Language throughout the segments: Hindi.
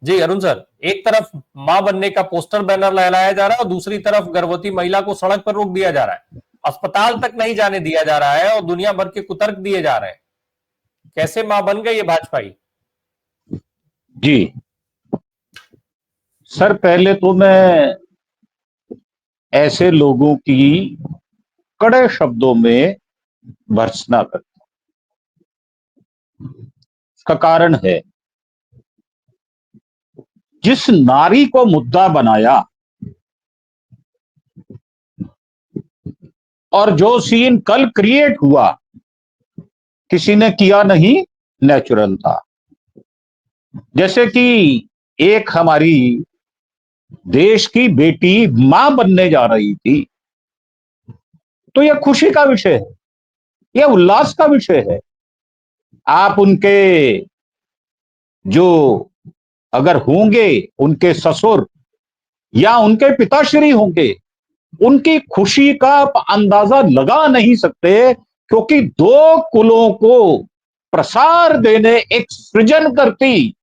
जी अरुण सर, एक तरफ मां बनने का पोस्टर बैनर लहराया जा रहा है और दूसरी तरफ गर्भवती महिला को सड़क पर रोक दिया जा रहा है, अस्पताल तक नहीं जाने दिया जा रहा है और दुनिया भर के कुतर्क दिए जा रहे हैं। कैसे मां बन गई ये भाजपाई? जी सर, पहले तो मैं ऐसे लोगों की कड़े शब्दों में भर्त्सना करता हूं। इसका कारण है, जिस नारी को मुद्दा बनाया और जो सीन कल क्रिएट हुआ, किसी ने किया नहीं, नेचुरल था। जैसे कि एक हमारी देश की बेटी मां बनने जा रही थी, तो यह खुशी का विषय है, यह उल्लास का विषय है। आप उनके जो अगर होंगे, उनके ससुर या उनके पिताश्री होंगे, उनकी खुशी का आप अंदाजा लगा नहीं सकते, क्योंकि दो कुलों को प्रसार देने एक सृजन करती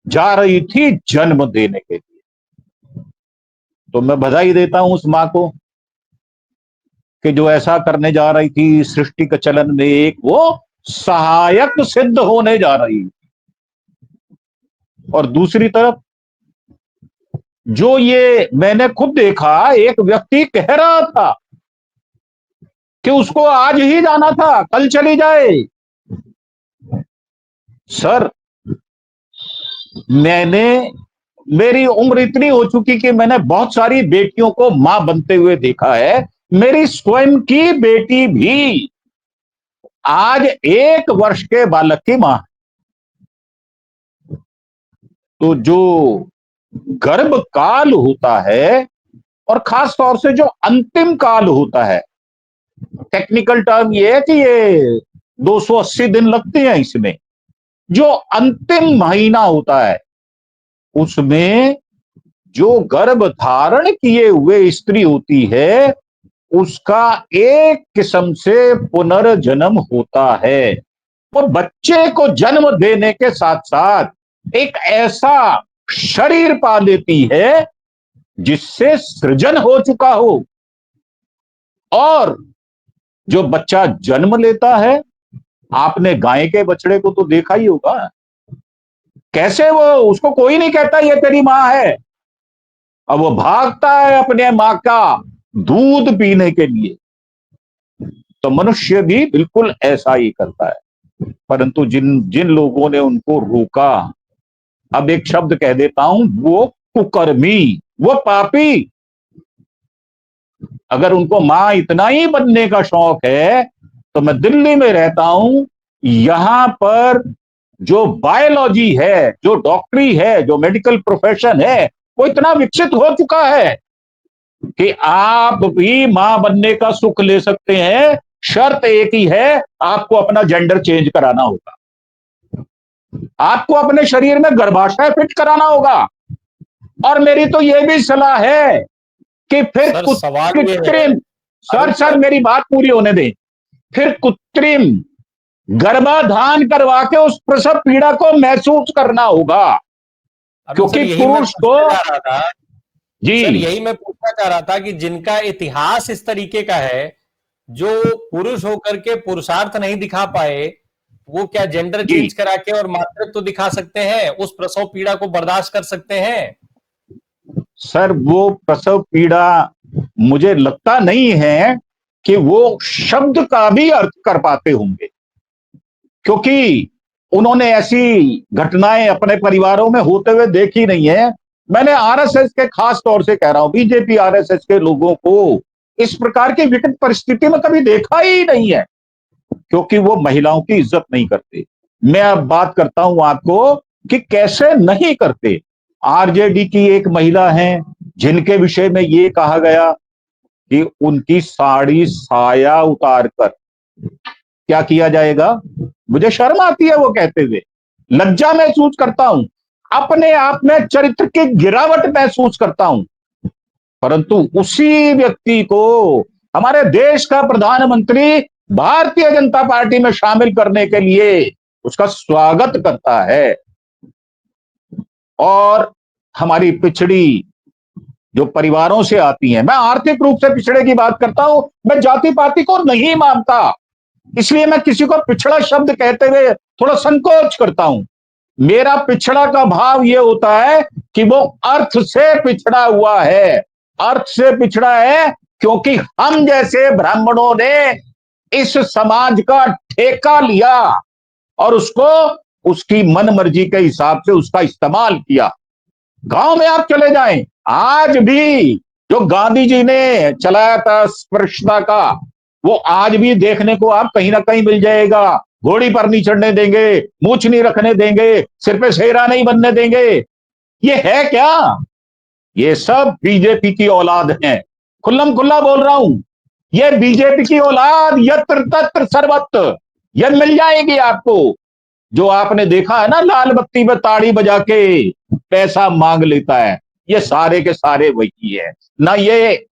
जा रही थी जन्म देने के लिए। तो मैं बधाई देता हूं उस मां को कि जो ऐसा करने जा रही थी, सृष्टि के चलन में एक वो सहायक सिद्ध होने जा रही। और दूसरी तरफ, जो ये मैंने खुद देखा, एक व्यक्ति कह रहा था कि उसको आज ही जाना था, कल चली जाए। सर, मैंने मेरी उम्र इतनी हो चुकी कि मैंने बहुत सारी बेटियों को मां बनते हुए देखा है। मेरी स्वयं की बेटी भी आज 1 वर्ष के बालक की मां। तो जो गर्भ काल होता है, और खास तौर से जो अंतिम काल होता है, टेक्निकल टर्म ये है कि ये 280 दिन लगते हैं इसमें। जो अंतिम महीना होता है, उसमें जो गर्भ धारण किए हुए स्त्री होती है, उसका एक किस्म से पुनर्जन्म होता है। वो बच्चे को जन्म देने के साथ साथ एक ऐसा शरीर पा लेती है जिससे सृजन हो चुका हो। और जो बच्चा जन्म लेता है, आपने गाय के बछड़े को तो देखा ही होगा, कैसे वो, उसको कोई नहीं कहता ये तेरी मां है। अब वो भागता है अपने मां का दूध पीने के लिए। तो मनुष्य भी बिल्कुल ऐसा ही करता है, परंतु जिन जिन लोगों ने उनको रोका, अब एक शब्द कह देता हूं, वो कुकर्मी, वो पापी। अगर उनको मां इतना ही बनने का शौक है, तो मैं दिल्ली में रहता हूं, यहां पर जो बायोलॉजी है, जो डॉक्टरी है, जो मेडिकल प्रोफेशन है, वो इतना विकसित हो चुका है कि आप भी मां बनने का सुख ले सकते हैं। शर्त एक ही है, आपको अपना जेंडर चेंज कराना होगा, आपको अपने शरीर में गर्भाशय फिट कराना होगा। और मेरी तो यह भी सलाह है कि फिर सर सवाल ये है कृत्रिम, सर अरुण सर सर, मेरी बात पूरी होने दें, फिर कृत्रिम गर्भाधान करवा के उस प्रसव पीड़ा को महसूस करना होगा, अरुण सर क्योंकि यही मैं पुरुष को। पूछना चाह रहा था। सर जी यही मैं पूछना चाह रहा था कि जिनका इतिहास इस तरीके का है, जो पुरुष होकर के पुरुषार्थ नहीं दिखा पाए, वो क्या जेंडर जी चेंज करा के और मातृत्व तो दिखा सकते हैं, उस प्रसव पीड़ा को बर्दाश्त कर सकते हैं? सर, वो प्रसव पीड़ा मुझे लगता नहीं है कि वो शब्द का भी अर्थ कर पाते होंगे, क्योंकि उन्होंने ऐसी घटनाएं अपने परिवारों में होते हुए देखी नहीं है। मैंने आरएसएस के, खास तौर से कह रहा हूं, बीजेपी आरएसएस के लोगों को इस प्रकार की विकट परिस्थिति में कभी देखा ही नहीं है, क्योंकि वो महिलाओं की इज्जत नहीं करते। मैं अब बात करता हूं आपको कि कैसे नहीं करते। आरजेडी की एक महिला है, जिनके विषय में यह कहा गया कि उनकी साड़ी साया उतार कर क्या किया जाएगा। मुझे शर्म आती है वो कहते हुए, लज्जा महसूस करता हूं, अपने आप में चरित्र की गिरावट महसूस करता हूं। परंतु उसी व्यक्ति को हमारे देश का प्रधानमंत्री भारतीय जनता पार्टी में शामिल करने के लिए उसका स्वागत करता है। और हमारी पिछड़ी जो परिवारों से आती हैं, मैं आर्थिक रूप से पिछड़े की बात करता हूं, मैं जाति पाति को नहीं मानता, इसलिए मैं किसी को पिछड़ा शब्द कहते हुए थोड़ा संकोच करता हूं। मेरा पिछड़ा का भाव यह होता है कि वो अर्थ से पिछड़ा हुआ है, अर्थ से पिछड़ा है क्योंकि हम जैसे ब्राह्मणों ने इस समाज का ठेका लिया और उसको उसकी मन मर्जी के हिसाब से उसका इस्तेमाल किया। गांव में आप चले जाएं, आज भी जो गांधी जी ने चलाया था स्पृश्यता का, वो आज भी देखने को आप कहीं ना कहीं मिल जाएगा। घोड़ी पर नहीं चढ़ने देंगे, मूछ नहीं रखने देंगे, सिर पे सेहरा नहीं बनने देंगे। ये है क्या? ये सब बीजेपी की औलाद है, खुल्लम खुल्ला बोल रहा हूं। ये बीजेपी की औलाद यत्र तत्र सर्वत्र ये मिल जाएगी आपको। जो आपने देखा है ना, लाल बत्ती में ताड़ी बजा के पैसा मांग लेता है, ये सारे के सारे वही है। ना ये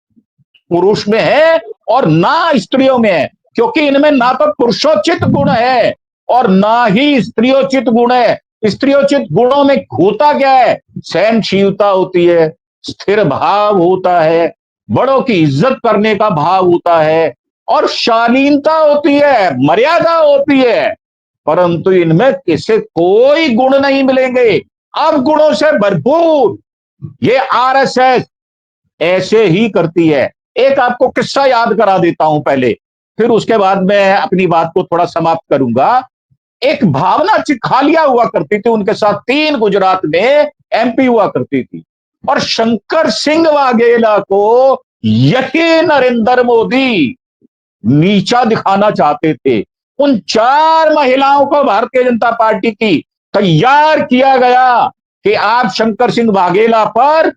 पुरुष में है और ना स्त्रियों में है, क्योंकि इनमें ना तो पुरुषोचित गुण है और ना ही स्त्रियोचित गुण है। स्त्रियोचित गुणों में होता क्या है? सहनशीलता होती है, स्थिर भाव होता है, बड़ों की इज्जत करने का भाव होता है और शालीनता होती है, मर्यादा होती है। परंतु इनमें किसी कोई गुण नहीं मिलेंगे, अब गुणों से भरपूर। ये आरएसएस ऐसे ही करती है। एक आपको किस्सा याद करा देता हूं पहले, फिर उसके बाद मैं अपनी बात को थोड़ा समाप्त करूंगा। एक भावना चिखालिया हुआ करती थी, उनके साथ 3 गुजरात में एमपी हुआ करती थी और शंकर सिंह वाघेला को यही नरेंद्र मोदी नीचा दिखाना चाहते थे। उन 4 महिलाओं को भारतीय जनता पार्टी की तैयार किया गया कि आप शंकर सिंह वाघेला पर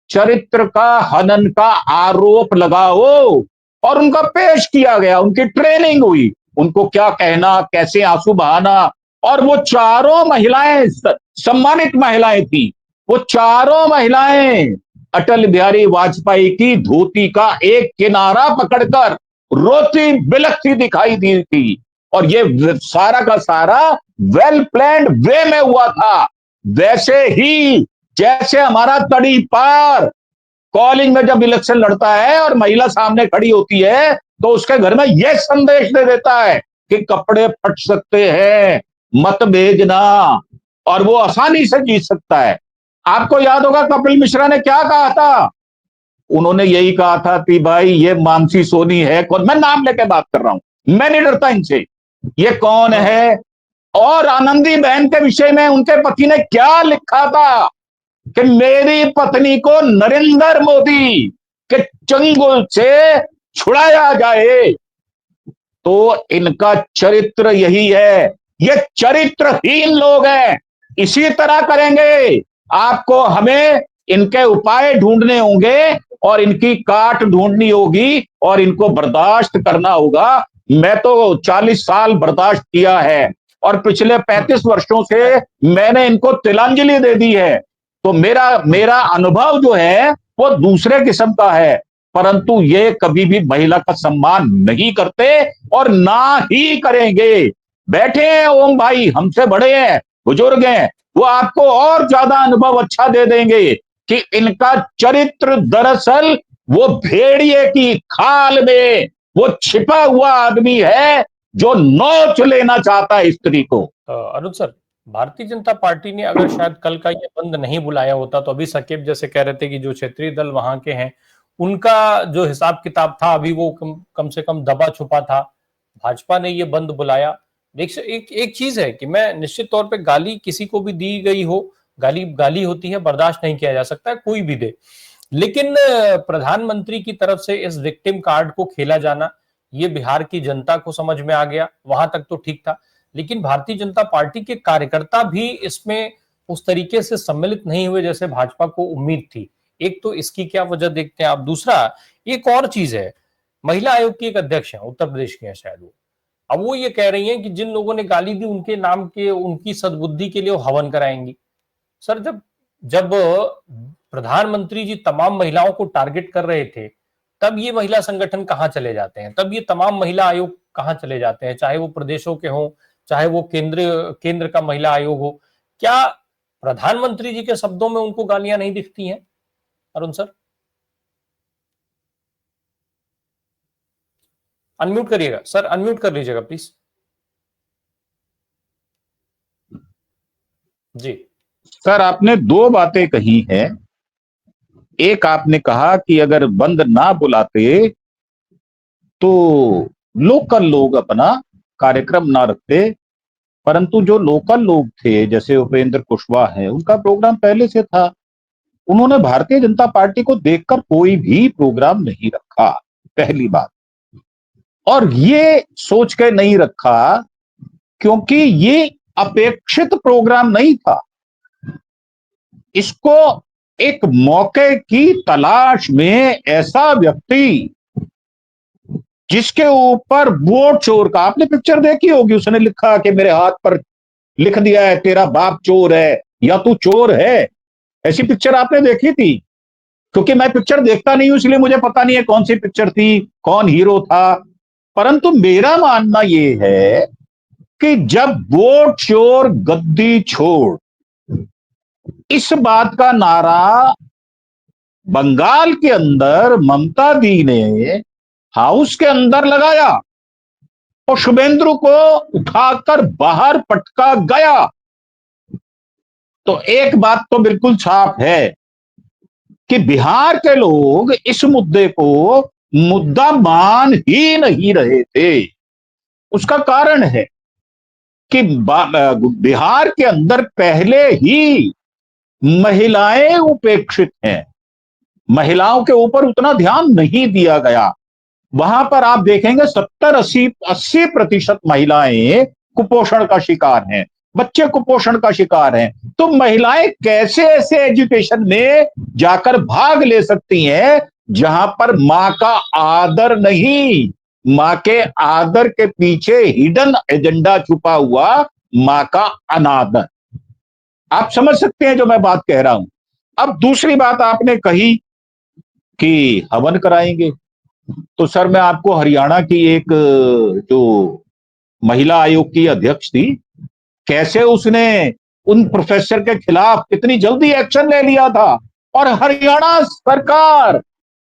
चरित्र का हनन का आरोप लगाओ, और उनका पेश किया गया, उनकी ट्रेनिंग हुई, उनको क्या कहना, कैसे आंसू बहाना। और वो चारों महिलाएं सम्मानित महिलाएं थी। वो चारों महिलाएं अटल बिहारी वाजपेयी की धोती का एक किनारा पकड़कर रोती बिलखती दिखाई दी थी। और ये सारा का सारा वेल प्लान्ड वे में हुआ था। वैसे ही जैसे हमारा तड़ी पार कॉलेज में जब इलेक्शन लड़ता है और महिला सामने खड़ी होती है तो उसके घर में यह संदेश दे देता है कि कपड़े फट सकते हैं, मत भेजना, और वो आसानी से जीत सकता है। आपको याद होगा कपिल मिश्रा ने क्या कहा था? उन्होंने यही कहा था कि भाई ये मानसी सोनी है कौन, मैं नाम लेके बात कर रहा हूं, मैं नहीं डरता इनसे, ये कौन है। और आनंदी बहन के विषय में उनके पति ने क्या लिखा था कि मेरी पत्नी को नरेंद्र मोदी के चंगुल से छुड़ाया जाए। तो इनका चरित्र यही है, ये चरित्रहीन लोग हैं। इसी तरह करेंगे आपको, हमें इनके उपाय ढूंढने होंगे और इनकी काट ढूंढनी होगी और इनको बर्दाश्त करना होगा। मैं तो 40 साल बर्दाश्त किया है और पिछले 35 वर्षों से मैंने इनको तिलांजलि दे दी है। तो मेरा मेरा अनुभव जो है वो दूसरे किस्म का है, परंतु ये कभी भी महिला का सम्मान नहीं करते और ना ही करेंगे। बैठे हैं ओम भाई, हमसे बड़े हैं, बुजुर्ग हैं, वो आपको और ज्यादा अनुभव अच्छा दे देंगे कि इनका चरित्र दरअसल वो भेड़िए की खाल में वो छिपा हुआ आदमी है जो नोच लेना चाहता है स्त्री को। अनुज सर, भारतीय जनता पार्टी ने अगर शायद कल का ये बंद नहीं बुलाया होता तो अभी सकेब जैसे कह रहे थे कि जो क्षेत्रीय दल वहां के हैं उनका जो हिसाब किताब था अभी वो कम से कम दबा छुपा था। भाजपा ने ये बंद बुलाया। एक चीज है कि मैं निश्चित तौर पे गाली किसी को भी दी गई हो, गाली गाली होती है, बर्दाश्त नहीं किया जा सकता है, कोई भी दे। लेकिन प्रधानमंत्री की तरफ से इस विक्टिम कार्ड को खेला जाना, ये बिहार की जनता को समझ में आ गया, वहां तक तो ठीक था। लेकिन भारतीय जनता पार्टी के कार्यकर्ता भी इसमें उस तरीके से सम्मिलित नहीं हुए जैसे भाजपा को उम्मीद थी। एक तो इसकी क्या वजह देखते हैं आप। दूसरा एक और चीज है, महिला आयोग की एक अध्यक्ष है, उत्तर प्रदेश के हैं शायद वो। अब वो ये कह रही हैं कि जिन लोगों ने गाली दी उनके नाम के, उनकी सद्बुद्धि के लिए वो हवन कराएंगी। सर, जब जब प्रधानमंत्री जी तमाम महिलाओं को टारगेट कर रहे थे तब ये महिला संगठन कहां चले जाते हैं, तब ये तमाम महिला आयोग कहां चले जाते हैं, चाहे वो प्रदेशों के हों, चाहे वो केंद्र का महिला आयोग हो। क्या प्रधानमंत्री जी के शब्दों में उनको गालियां नहीं दिखती हैं अरुण सर? अनम्यूट करिएगा सर, अनम्यूट कर लीजिएगा प्लीज। जी सर, आपने दो बातें कही हैं। एक, आपने कहा कि अगर बंद ना बुलाते तो लोकल लोग अपना कार्यक्रम ना रखते, परंतु जो लोकल लोग थे जैसे उपेंद्र कुशवाहा है, उनका प्रोग्राम पहले से था। उन्होंने भारतीय जनता पार्टी को देखकर कोई भी प्रोग्राम नहीं रखा, पहली बात। और ये सोच के नहीं रखा क्योंकि ये अपेक्षित प्रोग्राम नहीं था। इसको एक मौके की तलाश में ऐसा व्यक्ति जिसके ऊपर वोट चोर का, आपने पिक्चर देखी होगी, उसने लिखा कि मेरे हाथ पर लिख दिया है तेरा बाप चोर है या तू चोर है। ऐसी पिक्चर आपने देखी थी? क्योंकि मैं पिक्चर देखता नहीं हूं इसलिए मुझे पता नहीं है कौन सी पिक्चर थी, कौन हीरो था। परंतु मेरा मानना यह है कि जब वोट चोर गद्दी छोड़, इस बात का नारा बंगाल के अंदर ममता दी ने हाउस के अंदर लगाया और शुभेंदु को उठाकर बाहर पटका गया, तो एक बात तो बिल्कुल साफ है कि बिहार के लोग इस मुद्दे को मुद्दा मान ही नहीं रहे थे। उसका कारण है कि बिहार के अंदर पहले ही महिलाएं उपेक्षित हैं, महिलाओं के ऊपर उतना ध्यान नहीं दिया गया। वहां पर आप देखेंगे 70-80% महिलाएं कुपोषण का शिकार हैं, बच्चे कुपोषण का शिकार हैं। तो महिलाएं कैसे ऐसे एजुकेशन में जाकर भाग ले सकती हैं जहां पर मां का आदर नहीं, मां के आदर के पीछे हिडन एजेंडा छुपा हुआ, मां का अनादर। आप समझ सकते हैं जो मैं बात कह रहा हूं। अब दूसरी बात आपने कही कि हवन कराएंगे, तो सर मैं आपको हरियाणा की एक जो महिला आयोग की अध्यक्ष थी, कैसे उसने उन प्रोफेसर के खिलाफ कितनी जल्दी एक्शन ले लिया था और हरियाणा सरकार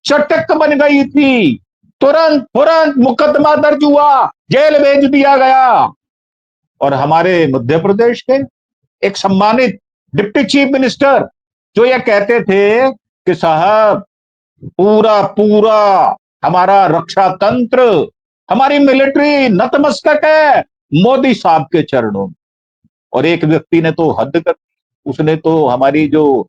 चटक बन गई थी, तुरंत तुरंत मुकदमा दर्ज हुआ, जेल भेज दिया गया। और हमारे मध्य प्रदेश के एक सम्मानित डिप्टी चीफ मिनिस्टर जो ये कहते थे कि साहब पूरा पूरा हमारा रक्षा तंत्र, हमारी मिलिट्री नतमस्तक है मोदी साहब के चरणों में। और एक व्यक्ति ने तो हद कर दी, उसने तो हमारी जो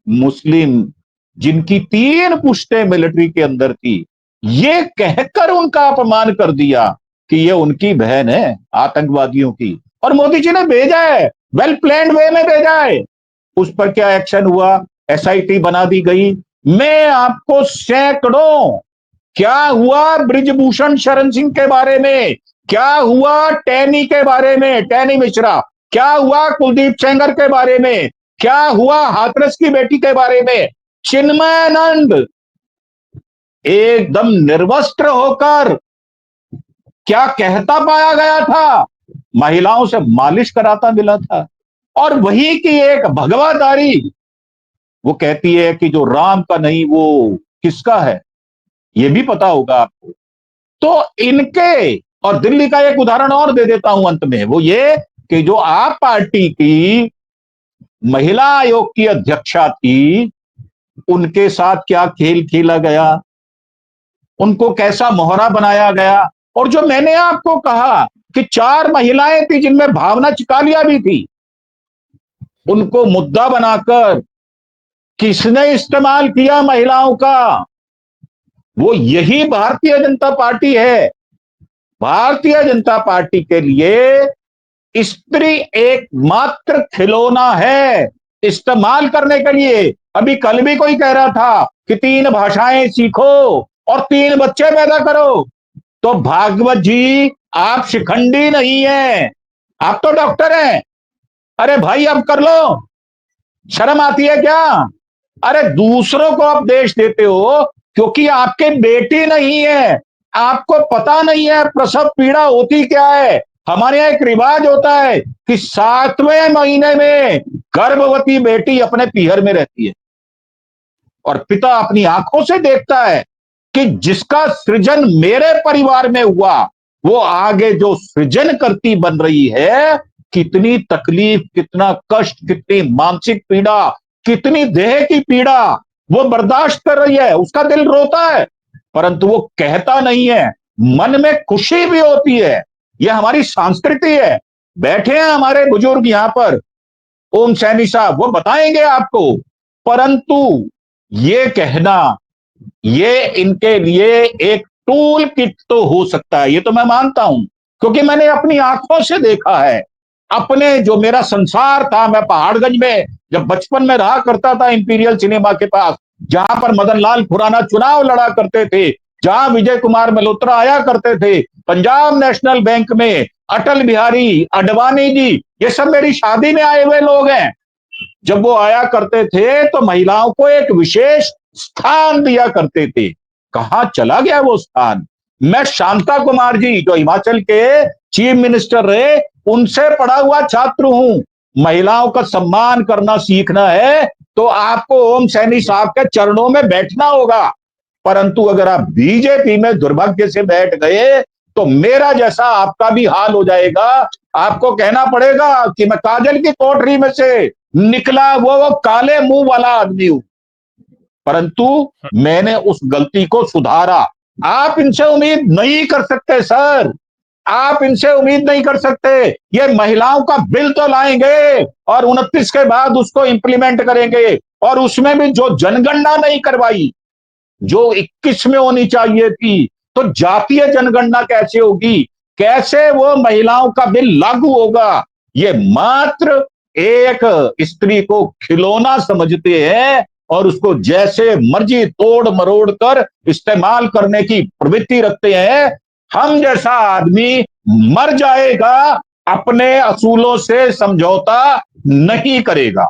मुस्लिम जिनकी 3 पुश्तें मिलिट्री के अंदर थी, ये कहकर उनका अपमान कर दिया कि ये उनकी बहन है आतंकवादियों की, और मोदी जी ने भेजा है, वेल प्लान्ड वे में भेजा है। उस पर क्या एक्शन हुआ? एसआईटी बना दी गई। मैं आपको सैकड़ों, क्या हुआ ब्रिजभूषण शरण सिंह के बारे में, क्या हुआ टैनी के बारे में, टैनी मिश्रा, क्या हुआ कुलदीप सेंगर के बारे में, क्या हुआ हाथरस की बेटी के बारे में, चिन्मयानंद एकदम निर्वस्त्र होकर क्या कहता पाया गया था, महिलाओं से मालिश कराता मिला था। और वही की एक भगवादारी, वो कहती है कि जो राम का नहीं वो किसका है, ये भी पता होगा आपको। तो इनके, और दिल्ली का एक उदाहरण और दे देता हूं अंत में, वो ये कि जो आप पार्टी की महिला आयोग की अध्यक्षा थी, उनके साथ क्या खेल खेला गया, उनको कैसा मोहरा बनाया गया। और जो मैंने आपको कहा कि 4 महिलाएं थी जिनमें भावना चिकालिया भी थी, उनको मुद्दा बनाकर किसने इस्तेमाल किया महिलाओं का? वो यही भारतीय जनता पार्टी है। भारतीय जनता पार्टी के लिए स्त्री एकमात्र खिलौना है इस्तेमाल करने के लिए। अभी कल भी कोई कह रहा था कि 3 भाषाएं सीखो और 3 बच्चे पैदा करो। तो भागवत जी, आप शिखंडी नहीं है, आप तो डॉक्टर हैं। अरे भाई अब कर लो, शर्म आती है क्या? अरे दूसरों को आप देश देते हो क्योंकि आपके बेटी नहीं है, आपको पता नहीं है प्रसव पीड़ा होती क्या है, हमारे यहाँ एक रिवाज होता है कि 7वें महीने में गर्भवती बेटी अपने पीहर में रहती है और पिता अपनी आंखों से देखता है कि जिसका सृजन मेरे परिवार में हुआ वो आगे जो सृजन करती बन रही है, कितनी तकलीफ, कितना कष्ट, कितनी मानसिक पीड़ा, कितनी देह की पीड़ा वो बर्दाश्त कर रही है। उसका दिल रोता है परंतु वो कहता नहीं है, मन में खुशी भी होती है। ये हमारी संस्कृति है। बैठे हैं हमारे बुजुर्ग यहां पर, ओम सैनी साहब, वो बताएंगे आपको। परंतु ये कहना, ये इनके लिए एक टूल किट तो हो सकता है, ये तो मैं मानता हूं, क्योंकि मैंने अपनी आंखों से देखा है। अपने जो मेरा संसार था, मैं पहाड़गंज में जब बचपन में रहा करता था, इंपीरियल सिनेमा के पास, जहां पर मदन लाल खुराना चुनाव लड़ा करते थे, जहां विजय कुमार मल्होत्रा आया करते थे, पंजाब नेशनल बैंक में अटल बिहारी आडवाणी जी, ये सब मेरी शादी में आए हुए लोग हैं। जब वो आया करते थे तो महिलाओं को एक विशेष स्थान दिया करते थे। कहां चला गया वो स्थान? मैं शांता कुमार जी, जो हिमाचल के चीफ मिनिस्टर रहे, उनसे पढ़ा हुआ छात्र हूं। महिलाओं का सम्मान करना सीखना है तो आपको ओम सैनी साहब के चरणों में बैठना होगा। परंतु अगर आप बीजेपी में दुर्भाग्य से बैठ गए तो मेरा जैसा आपका भी हाल हो जाएगा। आपको कहना पड़ेगा कि मैं काजल की कोठरी में से निकला वो काले मुंह वाला आदमी हूं, परंतु मैंने उस गलती को सुधारा। आप इनसे उम्मीद नहीं कर सकते सर, आप इनसे उम्मीद नहीं कर सकते। ये महिलाओं का बिल तो लाएंगे और 29 के बाद उसको इंप्लीमेंट करेंगे, और उसमें भी जो जनगणना नहीं करवाई, जो 21 में होनी चाहिए थी, तो जातीय जनगणना कैसे होगी? कैसे वो महिलाओं का बिल लागू होगा? ये मात्र एक स्त्री को खिलौना समझते हैं और उसको जैसे मर्जी तोड़ मरोड़ कर इस्तेमाल करने की प्रवृत्ति रखते हैं। हम जैसा आदमी मर जाएगा, अपने असूलों से समझौता नहीं करेगा।